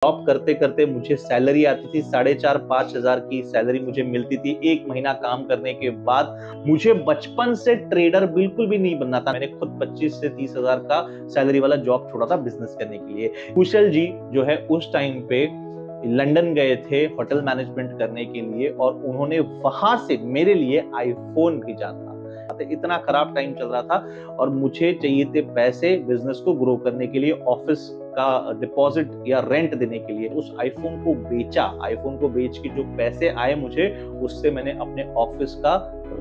Job करते करते मुझे सैलरी आती थी 4,500-5,000 की सैलरी मुझे मिलती थी। 1 महीना काम करने के बाद मुझे बचपन से ट्रेडर बिल्कुल भी नहीं बनना था। मैंने खुद 25 से 30,000 का सैलरी वाला जॉब छोड़ा था बिजनेस करने के लिए। कुशल जी जो है उस टाइम पे लंदन गए थे होटल मैनेजमेंट करने के लिए और उन्होंने वहां से मेरे लिए आईफोन भेजा था। इतना खराब टाइम चल रहा था और मुझे चाहिए थे पैसे बिजनेस को ग्रो करने के लिए, ऑफिस का डिपॉजिट या रेंट देने के लिए। उस आईफोन को बेचा, आईफोन को बेच के जो पैसे आए मुझे, उससे मैंने अपने ऑफिस का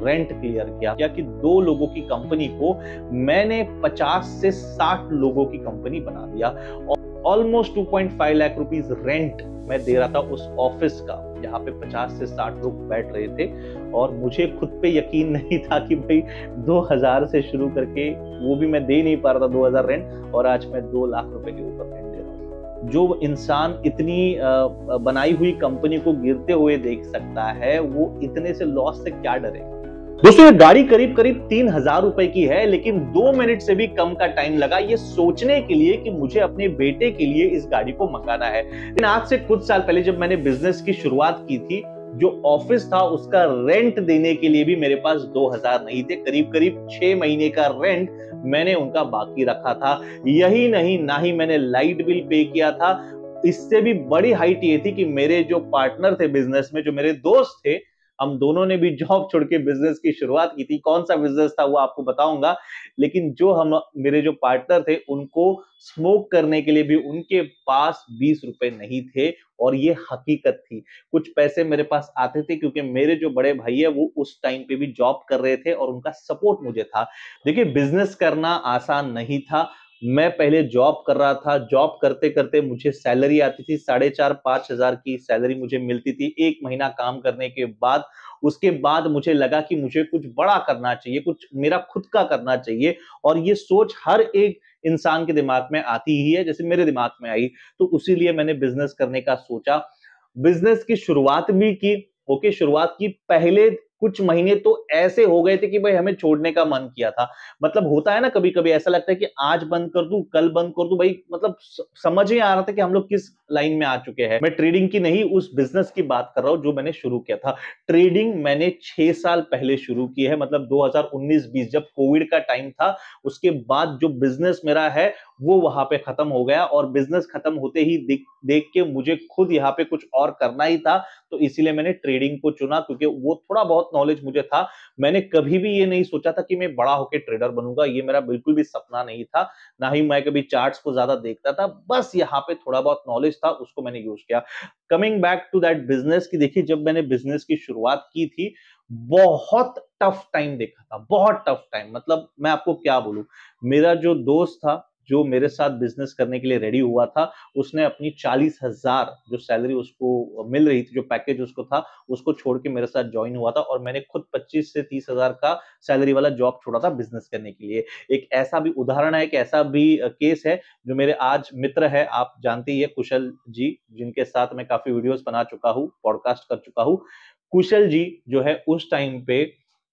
रेंट क्लियर किया कि 2 लोगों की कंपनी को मैंने 50 से 60 लोगों की कंपनी बना दिया। ऑलमोस्ट 2.5 लाख रुपीस रेंट मैं दे रहा था उस ऑफिस का, जहां पे 50 से 60 लोग बैठ रहे थे और मुझे खुद पे यकीन नहीं था कि भाई 2000 से शुरू करके वो भी मैं दे नहीं पा रहा था 2000 रेंट, और आज मैं 2 लाख रुपए के ऊपर रेंट दे रहा हूँ। जो इंसान इतनी बनाई हुई कंपनी को गिरते हुए देख सकता है, वो इतने से लॉस से क्या डरेगा। दोस्तों ये गाड़ी करीब करीब 3,000 रुपए की है, लेकिन 2 मिनट से भी कम का टाइम लगा ये सोचने के लिए कि मुझे अपने बेटे के लिए इस गाड़ी को मंगाना है। लेकिन आज से कुछ साल पहले जब मैंने बिजनेस की शुरुआत की थी, जो ऑफिस था उसका रेंट देने के लिए भी मेरे पास 2,000 नहीं थे। करीब करीब 6 महीने का रेंट मैंने उनका बाकी रखा था। यही नहीं, ना ही मैंने लाइट बिल पे किया था। इससे भी बड़ी हाइट ये थी कि मेरे जो पार्टनर थे बिजनेस में, जो मेरे दोस्त थे, हम दोनों ने भी जॉब छोड़ के बिजनेस की शुरुआत की थी। कौन सा बिजनेस था वो आपको बताऊंगा, लेकिन जो हम मेरे जो पार्टनर थे उनको स्मोक करने के लिए भी उनके पास 20 रुपए नहीं थे, और ये हकीकत थी। कुछ पैसे मेरे पास आते थे क्योंकि मेरे जो बड़े भाई है वो उस टाइम पे भी जॉब कर रहे थे और उनका सपोर्ट मुझे था। देखिए बिजनेस करना आसान नहीं था। मैं पहले जॉब कर रहा था, जॉब करते करते मुझे सैलरी आती थी 4,500-5,000 की सैलरी मुझे मिलती थी 1 महीना काम करने के बाद। उसके बाद मुझे लगा कि मुझे कुछ बड़ा करना चाहिए, कुछ मेरा खुद का करना चाहिए, और ये सोच हर एक इंसान के दिमाग में आती ही है, जैसे मेरे दिमाग में आई। तो इसीलिए मैंने बिजनेस करने का सोचा, बिजनेस की शुरुआत भी की। ओके, शुरुआत की, पहले कुछ महीने तो ऐसे हो गए थे कि भाई हमें छोड़ने का मन किया था। मतलब होता है ना, कभी कभी ऐसा लगता है कि आज बंद कर दूं, कल बंद कर दूं, भाई मतलब समझ ही आ रहा था कि हम लोग किस लाइन में आ चुके हैं। मैं ट्रेडिंग की नहीं, उस बिजनेस की बात कर रहा हूं जो मैंने शुरू किया था। ट्रेडिंग मैंने 6 साल पहले शुरू की है, मतलब 2019-20 जब कोविड का टाइम था, उसके बाद जो बिजनेस मेरा है वो वहां पे खत्म हो गया, और बिजनेस खत्म होते ही देख के मुझे खुद यहाँ पे कुछ और करना ही था, तो इसीलिए मैंने ट्रेडिंग को चुना, क्योंकि वो थोड़ा बहुत नॉलेज मुझे था। मैंने कभी भी ये नहीं सोचा था कि मैं बड़ा होकर ट्रेडर बनूंगा, ये मेरा बिल्कुल भी सपना नहीं था। ना ही मैं कभी चार्ट्स को ज्यादा देखता था, बस यहाँ पे थोड़ा बहुत नॉलेज था, उसको मैंने यूज किया। Coming back to that business की, देखिए जब मैंने बिजनेस की शुरुआत की थी, बहुत टफ टाइम देखा था, बहुत टफ टाइम। मतलब मैं आपको क्या बोलूं, मेरा जो दोस्त था जो मेरे साथ बिजनेस करने के लिए रेडी हुआ था, उसने अपनी 40,000 जो सैलरी उसको मिल रही थी, जो पैकेज उसको था, उसको छोड़ के मेरे साथ ज्वाइन हुआ था, और मैंने खुद 25 से 30,000 का सैलरी वाला जॉब छोड़ा था बिजनेस करने के लिए। एक ऐसा भी उदाहरण है, एक ऐसा भी केस है जो मेरे आज मित्र है, आप जानते ही है, कुशल जी, जिनके साथ मैं काफी वीडियोस बना चुका हूँ, पॉडकास्ट कर चुका हूँ। कुशल जी जो है उस टाइम पे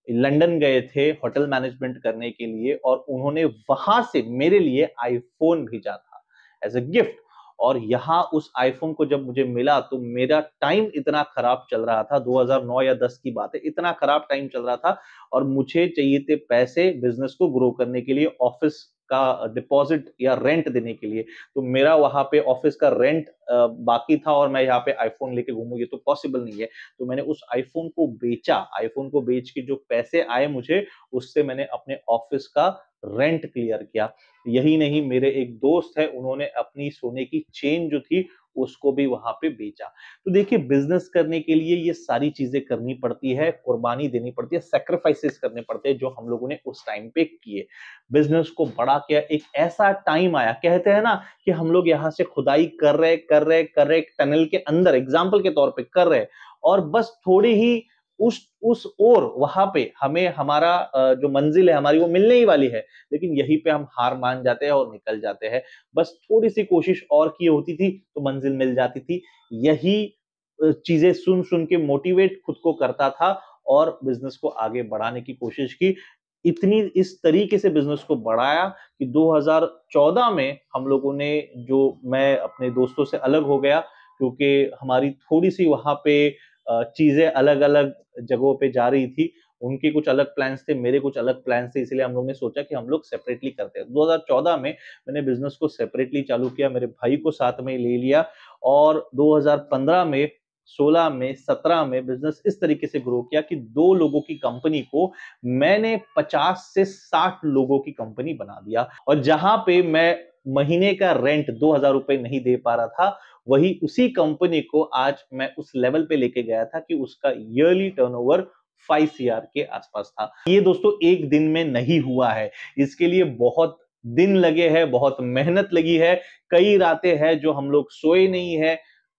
लंदन गए थे होटल मैनेजमेंट करने के लिए, और उन्होंने वहां से मेरे लिए आईफोन भेजा था एज अ गिफ्ट। और यहाँ उस आईफोन को जब मुझे मिला तो मेरा टाइम इतना खराब चल रहा था, 2009 या 10 की बात है, इतना खराब टाइम चल रहा था, और मुझे चाहिए थे पैसे बिजनेस को ग्रो करने के लिए, ऑफिस का डिपॉजिट या रेंट देने के लिए। तो मेरा वहां पे ऑफिस का रेंट बाकी था, और मैं यहाँ पे आईफोन लेके घूमूं, ये तो पॉसिबल नहीं है। तो मैंने उस आईफोन को बेचा, आईफोन को बेच के जो पैसे आए मुझे, उससे मैंने अपने ऑफिस का रेंट क्लियर किया। यही नहीं, मेरे एक दोस्त है, उन्होंने अपनी सोने की चेन जो थी उसको भी वहां पे बेचा। तो देखिए बिजनेस करने के लिए ये सारी चीजें करनी पड़ती है, कुर्बानी देनी पड़ती है, सेक्रीफाइसेस करने पड़ते हैं, जो हम लोगों ने उस टाइम पे किए। बिजनेस को बड़ा किया, एक ऐसा टाइम आया, कहते हैं ना कि हम लोग यहाँ से खुदाई कर रहे टनल के अंदर, एग्जाम्पल के तौर पे कर रहे, और बस थोड़ी ही उस ओर वहां पे हमें हमारा जो मंजिल है हमारी वो मिलने ही वाली है, लेकिन यहीं पे हम हार मान जाते हैं और निकल जाते हैं। बस थोड़ी सी कोशिश और की होती थी तो मंजिल मिल जाती थी। यही चीजें सुन सुन के मोटिवेट खुद को करता था और बिजनेस को आगे बढ़ाने की कोशिश की। इतनी इस तरीके से बिजनेस को बढ़ाया कि 2014 में हम लोगों ने, जो मैं अपने दोस्तों से अलग हो गया क्योंकि हमारी थोड़ी सी वहां पे चीजें अलग अलग जगहों पे जा रही थी। उनके कुछ अलग प्लान्स थे, मेरे कुछ अलग प्लान्स थे, इसलिए हम लोग ने सोचा कि हम लोग सेपरेटली करते हैं। 2014 में मैंने बिजनेस को सेपरेटली चालू किया, मेरे भाई को साथ में ले लिया और 2015 में, 16 में, 17 में बिजनेस इस तरीके से ग्रो किया कि 2 लोगों की कंपनी को मैंने 50 से 60 लोगों की कंपनी बना दिया। और जहां पे मैं महीने का रेंट 2,000 रुपए नहीं दे पा रहा था, वही उसी कंपनी को आज मैं उस लेवल पे लेके गया था कि उसका ईयरली टर्नओवर 5 सीआर के आसपास था। ये दोस्तों एक दिन में नहीं हुआ है, इसके लिए बहुत दिन लगे हैं, बहुत मेहनत लगी है, कई रातें हैं जो हम लोग सोए नहीं है।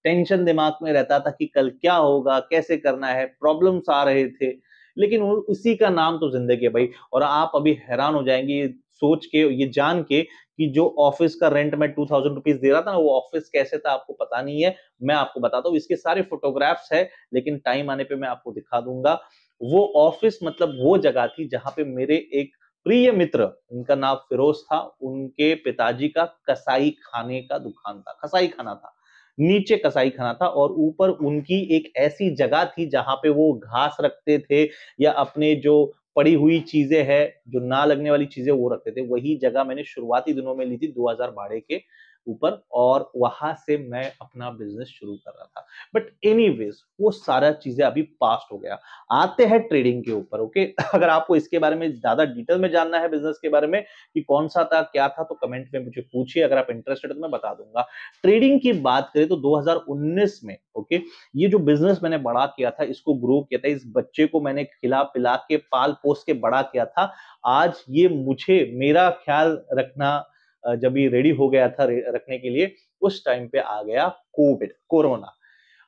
टेंशन दिमाग में रहता था कि कल क्या होगा, कैसे करना है, प्रॉब्लम्स आ रहे थे, लेकिन उसी का नाम तो जिंदगी है भाई। और आप अभी हैरान हो जाएंगे ये सोच के, ये जान के कि जो ऑफिस का रेंट मैं 2,000 रुपीज दे रहा था ना, वो ऑफिस कैसे था आपको पता नहीं है। मैं आपको बताता हूँ, इसके सारे फोटोग्राफ्स है, लेकिन टाइम आने पे मैं आपको दिखा दूंगा। वो ऑफिस मतलब वो जगह थी जहां पे मेरे एक प्रिय मित्र, उनका नाम फिरोज था, उनके पिताजी का कसाई खाने का दुकान था, कसाई खाना था, नीचे कसाई खाना था और ऊपर उनकी एक ऐसी जगह थी जहां पे वो घास रखते थे या अपने जो पड़ी हुई चीजें हैं, जो ना लगने वाली चीजें वो रखते थे। वही जगह मैंने शुरुआती दिनों में ली थी 2,000 भाड़े के ऊपर, और वहां से मैं अपना बिजनेस शुरू कर रहा था। बट एनीवेज वो सारा चीजें अभी पास्ट हो गया। आते हैं ट्रेडिंग के ऊपर। ओके अगर आपको इसके बारे में ज्यादा डिटेल में जानना है, बिजनेस के बारे में कि कौन सा था क्या था, तो कमेंट में मुझे पूछिए। अगर आप इंटरेस्टेड तो मैं बता दूंगा। ट्रेडिंग की बात करें तो 2019 में, ओके, ये जो बिजनेस मैंने बड़ा किया था, इसको ग्रो किया था, इस बच्चे को मैंने खिला पिला के पाल पोस के बड़ा किया था। आज ये मुझे मेरा ख्याल रखना, जब ये रेडी हो गया था रखने के लिए, उस टाइम पे आ गया कोविड, कोरोना।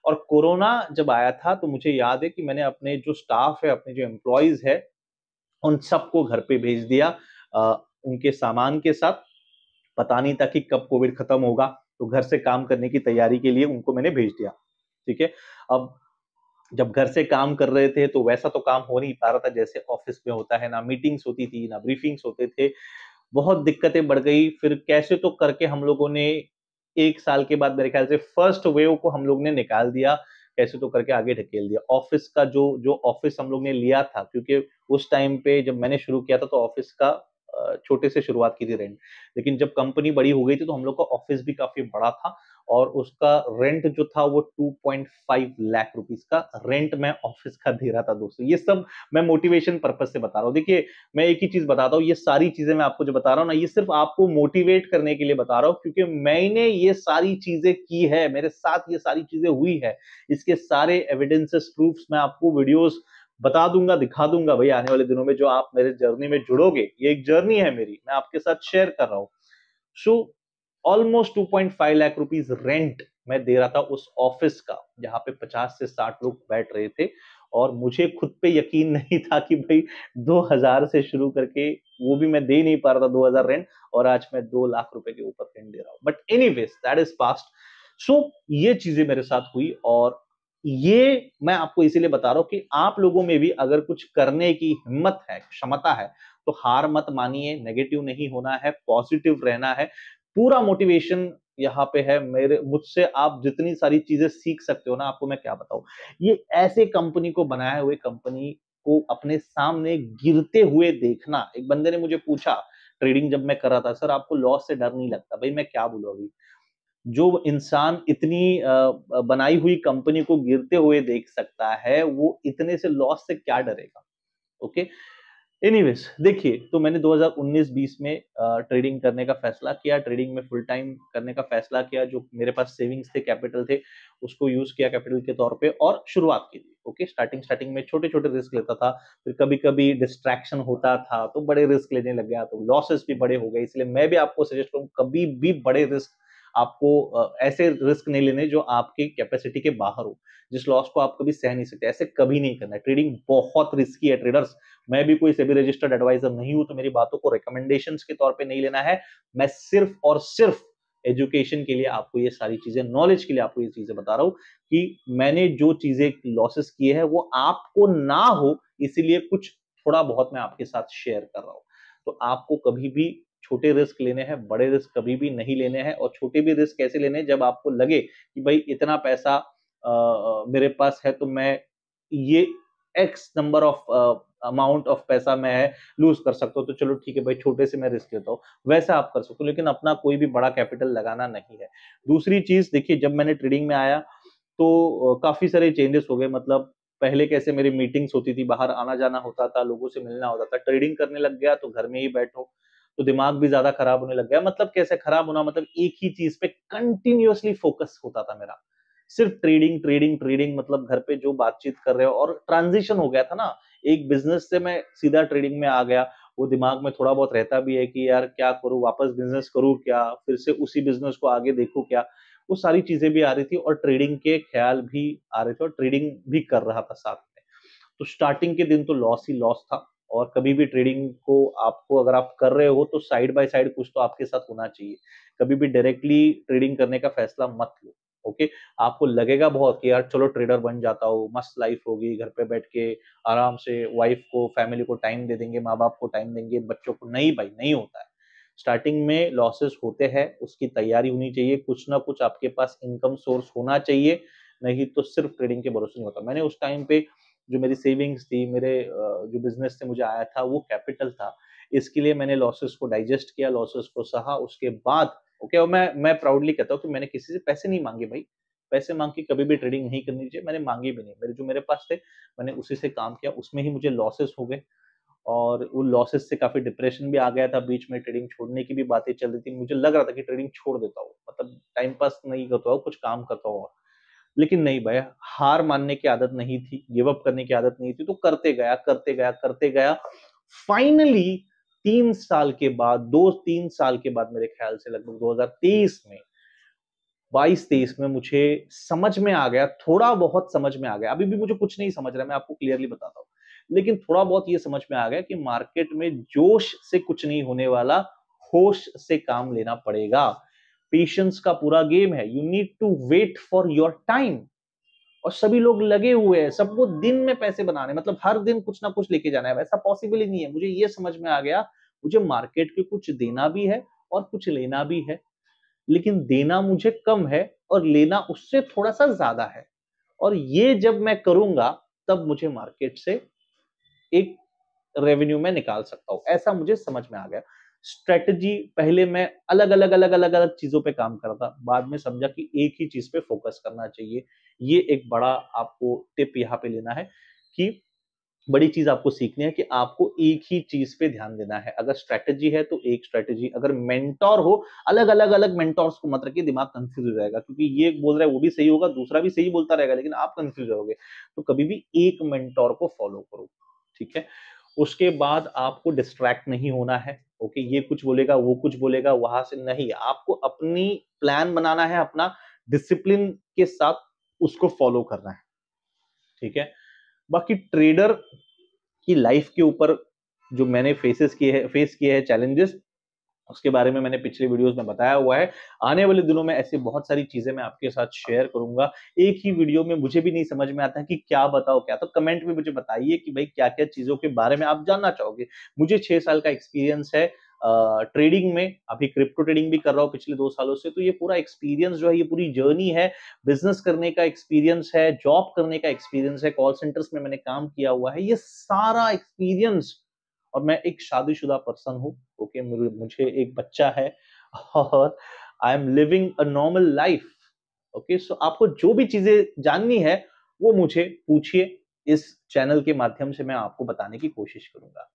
और कोरोना जब आया था तो मुझे याद है कि मैंने अपने जो स्टाफ है, अपने जो एम्प्लॉयज है, उन सबको घर पे भेज दिया उनके सामान के साथ। पता नहीं था कि कब कोविड खत्म होगा, तो घर से काम करने की तैयारी के लिए उनको मैंने भेज दिया। ठीक है। अब जब घर से काम कर रहे थे तो वैसा तो काम हो नहीं पा रहा था जैसे ऑफिस में होता है, ना मीटिंग्स होती थी, ना ब्रीफिंग्स होते थे। बहुत दिक्कतें बढ़ गई। फिर कैसे तो करके हम लोगों ने 1 साल के बाद मेरे ख्याल से फर्स्ट वेव को हम लोग ने निकाल दिया, कैसे तो करके आगे ढकेल दिया। ऑफिस का जो जो ऑफिस हम लोग ने लिया था, क्योंकि उस टाइम पे जब मैंने शुरू किया था तो ऑफिस का छोटे से शुरुआत की थी रेंट, लेकिन जब कंपनी बड़ी हो गई थी तो हम लोग का ऑफिस भी काफी बड़ा था और उसका रेंट जो था वो 2.5 लाख रुपीस का रेंट मैं ऑफिस का दे रहा था दोस्तों। ये सब मैं मोटिवेशन पर्पज से बता रहा हूँ। देखिए मैं एक ही चीज बताता हूँ, ये सारी चीजें मैं आपको जो बता रहा हूँ ना, ये सिर्फ आपको मोटिवेट करने के लिए बता रहा हूँ, क्योंकि मैंने ये सारी चीजें की है, मेरे साथ ये सारी चीजें हुई है। इसके सारे एविडेंसेस, प्रूफ्स मैं आपको वीडियोस बता दूंगा, दिखा दूंगा भाई आने वाले दिनों में। जो आप मेरे जर्नी में जुड़ोगे, ये एक जर्नी है मेरी, मैं आपके साथ शेयर कर रहा हूँ। So almost 2.5 lakh rupees rent मैं दे रहा था उस ऑफिस का, जहां पे 50 से 60 लोग बैठ रहे थे। और मुझे खुद पे यकीन नहीं था कि भाई 2,000 से शुरू करके, वो भी मैं दे नहीं पा रहा था 2,000 रेंट, और आज मैं 2 लाख रुपए के ऊपर रेंट दे रहा हूं। But anyways that is past. So ये चीजें मेरे साथ हुई, और ये मैं आपको इसीलिए बता रहा हूं कि आप लोगों में भी अगर कुछ करने की हिम्मत है, क्षमता है, तो हार मत मानिए, नेगेटिव नहीं होना है, पॉजिटिव रहना है। पूरा मोटिवेशन यहाँ पे है मेरे, मुझसे आप जितनी सारी चीजें सीख सकते हो ना, आपको मैं क्या बताऊं। ये ऐसे कंपनी को बनाए हुए, कंपनी को अपने सामने गिरते हुए देखना। एक बंदे ने मुझे पूछा ट्रेडिंग जब मैं कर रहा था, सर आपको लॉस से डर नहीं लगता? भाई मैं क्या बोलूं अभी। जो इंसान इतनी बनाई हुई कंपनी को गिरते हुए देख सकता है, वो इतने से लॉस से क्या डरेगा। ओके। एनीवेज देखिए, तो मैंने 2019-20 में ट्रेडिंग करने का फैसला किया, ट्रेडिंग में फुल टाइम करने का फैसला किया। जो मेरे पास सेविंग्स थे, कैपिटल थे, उसको यूज किया कैपिटल के तौर पे और शुरुआत की थी। ओके, स्टार्टिंग स्टार्टिंग में छोटे छोटे रिस्क लेता था, फिर कभी कभी डिस्ट्रैक्शन होता था तो बड़े रिस्क लेने लग गया, तो लॉसेस भी बड़े हो गए। इसलिए मैं भी आपको सजेस्ट करूँ, कभी भी बड़े रिस्क आपको, ऐसे रिस्क नहीं लेने जो आपकी कैपेसिटी के बाहर हो, जिस लॉस को आप कभी सह नहीं सकते, ऐसे कभी नहीं करना है। ट्रेडिंग बहुत रिस्की है ट्रेडर्स। मैं भी कोई सेबी रजिस्टर्ड एडवाइजर नहीं हूं, तो मेरी बातों को रिकमेंडेशंस के तौर पे नहीं लेना है। मैं सिर्फ और सिर्फ एजुकेशन के लिए आपको ये सारी चीजें, नॉलेज के लिए आपको ये चीजें बता रहा हूं कि मैंने जो चीजें लॉसेस किए हैं वो आपको ना हो, इसीलिए कुछ थोड़ा बहुत मैं आपके साथ शेयर कर रहा हूँ। तो आपको कभी भी छोटे रिस्क लेने हैं, बड़े रिस्क कभी भी नहीं लेने हैं। और छोटे भी रिस्क कैसे लेने हैं, जब आपको लगे कि भाई इतना पैसा मेरे पास है तो मैं ये x number of amount of पैसा मैं लूज कर सकता हूँ, तो चलो ठीक है भाई, छोटे से मैं रिस्क लेता हूँ, वैसा आप कर सकते हो, लेकिन अपना कोई भी बड़ा कैपिटल लगाना नहीं है। दूसरी चीज देखिए, जब मैंने ट्रेडिंग में आया तो काफी सारे चेंजेस हो गए। मतलब पहले कैसे मेरी मीटिंग्स होती थी, बाहर आना जाना होता था, लोगों से मिलना होता था। ट्रेडिंग करने लग गया तो घर में ही बैठो, तो दिमाग भी ज्यादा खराब होने लग गया। मतलब कैसे खराब होना, मतलब एक ही चीज पे कंटिन्यूअसली फोकस होता था मेरा, सिर्फ ट्रेडिंग ट्रेडिंग ट्रेडिंग। मतलब घर पे जो बातचीत कर रहे हो, और ट्रांजिशन हो गया था ना, एक बिजनेस से मैं सीधा ट्रेडिंग में आ गया। वो दिमाग में थोड़ा बहुत रहता भी है कि यार क्या करूं, वापस बिजनेस करूं क्या, फिर से उसी बिजनेस को आगे देखूं क्या, वो सारी चीजें भी आ रही थी और ट्रेडिंग के ख्याल भी आ रहे थे और ट्रेडिंग भी कर रहा था साथ में। तो स्टार्टिंग के दिन तो लॉस ही लॉस था। और कभी भी ट्रेडिंग को आपको अगर आप कर रहे हो तो साइड बाय साइड कुछ तो आपके साथ होना चाहिए। कभी भी डायरेक्टली ट्रेडिंग करने का फैसला मत लो। ओके, आपको लगेगा बहुत कि यार चलो ट्रेडर बन जाता हूँ, मस्त लाइफ होगी, घर पे बैठ के आराम से वाइफ को, फैमिली को टाइम दे देंगे, माँ बाप को टाइम देंगे, बच्चों को। नहीं भाई, नहीं होता है। स्टार्टिंग में लॉसेस होते हैं, उसकी तैयारी होनी चाहिए, कुछ ना कुछ आपके पास इनकम सोर्स होना चाहिए, नहीं तो सिर्फ ट्रेडिंग के भरोसे नहीं होता। मैंने उस टाइम पे जो मेरी सेविंग्स थी, मेरे जो बिजनेस से मुझे आया था, वो कैपिटल था। इसके लिए मैंने लॉसेस को डाइजेस्ट किया, लॉसेस को सहा। उसके बाद ओके, और मैं प्राउडली कहता हूँ कि मैंने किसी से पैसे नहीं मांगे भाई। पैसे मांग के कभी भी ट्रेडिंग नहीं करनी चाहिए, मैंने मांगे भी नहीं। मेरे पास थे, मैंने उसी से काम किया, उसमें ही मुझे लॉसेस हो गए। और उन लॉसेस से काफी डिप्रेशन भी आ गया था, बीच में ट्रेडिंग छोड़ने की भी बातें चल रही थी। मुझे लग रहा था कि ट्रेडिंग छोड़ देता हूँ, मतलब टाइम पास नहीं करता हूँ, कुछ काम करता हूँ। लेकिन नहीं भाई, हार मानने की आदत नहीं थी, गिव अप करने की आदत नहीं थी, तो करते गया करते गया करते गया। फाइनली 3 साल के बाद, 2-3 साल के बाद, मेरे ख्याल से लगभग 2023 में, 22-23 में मुझे समझ में आ गया, थोड़ा बहुत समझ में आ गया। अभी भी मुझे कुछ नहीं समझ रहा, मैं आपको क्लियरली बताता हूँ, लेकिन थोड़ा बहुत ये समझ में आ गया कि मार्केट में जोश से कुछ नहीं होने वाला, होश से काम लेना पड़ेगा। पेशेंस का पूरा गेम है, you need to wait for your time. और सभी लोग लगे हुए हैं, सबको दिन में पैसे बनाने, मतलब हर दिन कुछ ना कुछ लेके जाना है, वैसा पॉसिबल ही नहीं है। मुझे ये समझ में आ गया, मुझे मार्केट के कुछ देना भी है और कुछ लेना भी है, लेकिन देना मुझे कम है और लेना उससे थोड़ा सा ज्यादा है। और ये जब मैं करूंगा तब मुझे मार्केट से एक रेवेन्यू में निकाल सकता हूं, ऐसा मुझे समझ में आ गया। स्ट्रेटजी पहले मैं अलग अलग चीजों पे काम करता, बाद में समझा कि एक ही चीज पे फोकस करना चाहिए। ये एक बड़ा आपको टिप यहाँ पे लेना है कि बड़ी चीज आपको सीखनी है कि आपको एक ही चीज पे ध्यान देना है। अगर स्ट्रेटजी है तो एक स्ट्रेटजी, अगर मेंटोर हो, अलग मेंटोर्स को मत रखिए, दिमाग कंफ्यूज हो जाएगा, क्योंकि ये बोल रहा है वो भी सही होगा, दूसरा भी सही बोलता रहेगा, लेकिन आप कंफ्यूज रहोगे। तो कभी भी एक मेंटोर को फॉलो करो, ठीक है। उसके बाद आपको डिस्ट्रैक्ट नहीं होना है। ओके, ये कुछ बोलेगा, वो कुछ बोलेगा, वहां से नहीं, आपको अपनी प्लान बनाना है, अपना डिसिप्लिन के साथ उसको फॉलो करना है, ठीक है। बाकी ट्रेडर की लाइफ के ऊपर जो मैंने फेस किए हैं चैलेंजेस, उसके बारे में मैंने पिछले वीडियोस में बताया हुआ है। आने वाले दिनों में ऐसी बहुत सारी चीजें मैं आपके साथ शेयर करूंगा। एक ही वीडियो में मुझे भी नहीं समझ में आता कि क्या बताओ क्या, तो कमेंट में मुझे बताइए कि भाई क्या क्या चीजों के बारे में आप जानना चाहोगे। मुझे 6 साल का एक्सपीरियंस है ट्रेडिंग में, अभी क्रिप्टो ट्रेडिंग भी कर रहा हूँ पिछले 2 सालों से। तो ये पूरा एक्सपीरियंस जो है, ये पूरी जर्नी है, बिजनेस करने का एक्सपीरियंस है, जॉब करने का एक्सपीरियंस है, कॉल सेंटर्स में मैंने काम किया हुआ है, ये सारा एक्सपीरियंस। और मैं एक शादीशुदा पर्सन हूँ, ओके, मुझे एक बच्चा है और I am living a normal life. Okay, so आपको जो भी चीजें जाननी है वो मुझे पूछिए, इस चैनल के माध्यम से मैं आपको बताने की कोशिश करूंगा।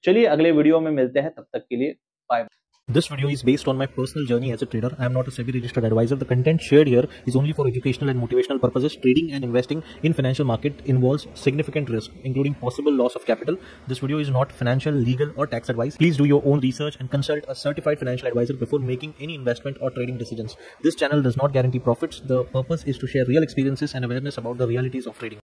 चलिए अगले वीडियो में मिलते हैं, तब तक के लिए bye. This video is based on my personal journey as a trader. I am not a SEBI registered advisor. The content shared here is only for educational and motivational purposes. Trading and investing in financial market involves significant risk, including possible loss of capital. This video is not financial, legal or tax advice. Please do your own research and consult a certified financial advisor before making any investment or trading decisions. This channel does not guarantee profits. The purpose is to share real experiences and awareness about the realities of trading.